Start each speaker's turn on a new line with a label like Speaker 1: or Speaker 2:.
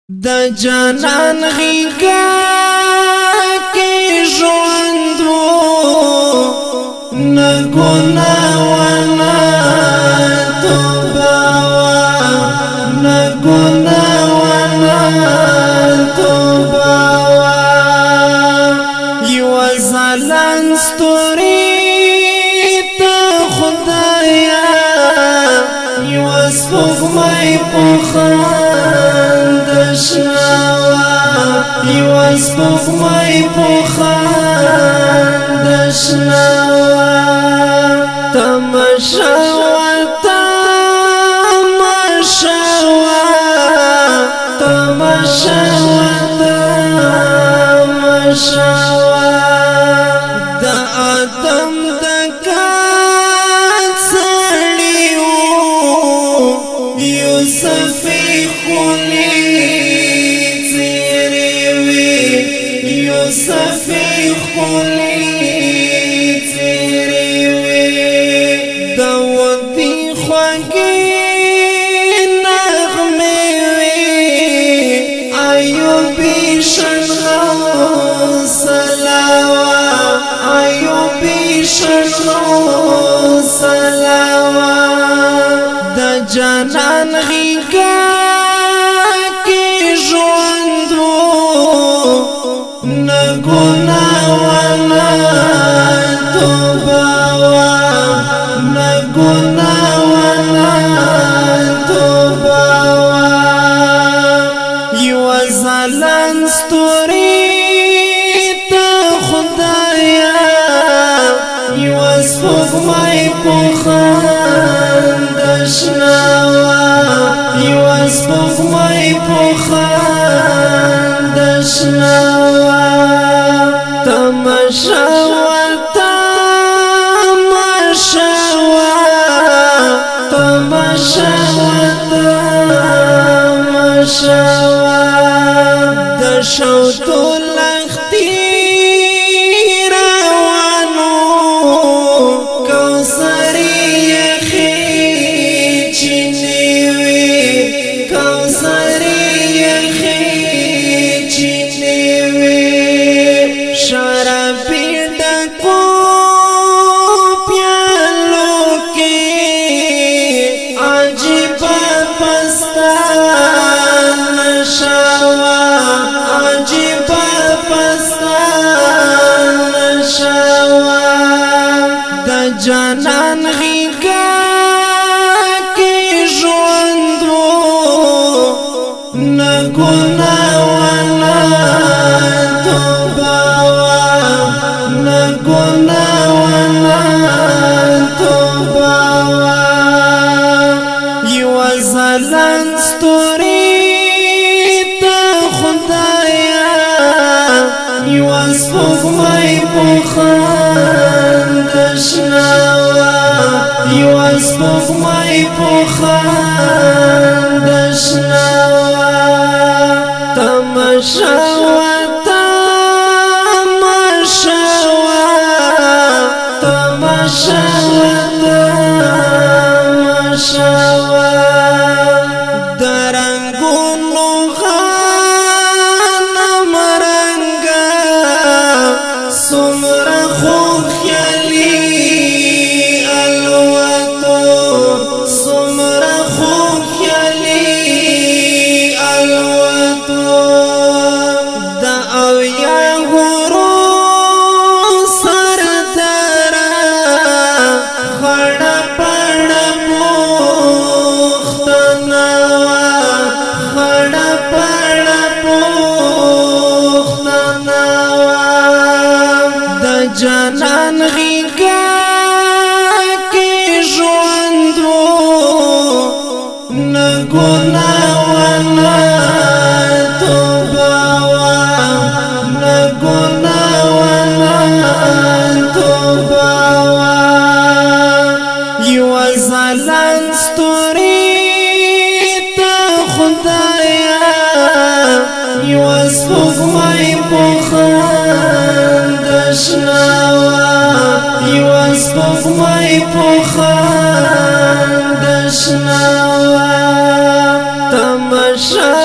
Speaker 1: د جانان غیګه کې ژوند وو نه ګناه ونه توبه نه ګناه ونه توبه یو ځلان ستوري ته خدایا یو سپوږمۍ په یو سپوږمۍ په خندا شنه تماشا تماشا تماشا تماشا د ادم د کات سړی یوسف خلی صفی خلی تیری وی داودی خواگی نغمی وی ایوبی شنغو سلاوا ایوبی شنغو سلاوا دا جانان غیگا گناه ونه توبه نه گناه ونه توبه یو ځلان ستوري ته خدایا یو سپوږمۍ په خندا شنه یو سپوږمۍ په خندا شنه تماشا تماشا تماشا تماشا د شوتو لختي روانو کوثري یخي چینی وی کوثري یخي چینی وی شرابی ڈکو پیالو کی عجیب پستان نشاوا عجیب پستان نشاوا دا جانان غیگا کی ژوند وو نه ګناه ونه ځلان ستوري ته خدایا یو سپوږمۍ په خندا شنه یو سپوږمۍ په خندا شنه تماشا تماشا تماشا تماشا جانان غیگا کی ژوند وو نه ګناه ونه توبه نه ګناه ونه توبه یو ځلان ستوري ته خدایا یو سپوږمۍ په خندا شنه یو سپوږمۍ په خندا شنه تماشا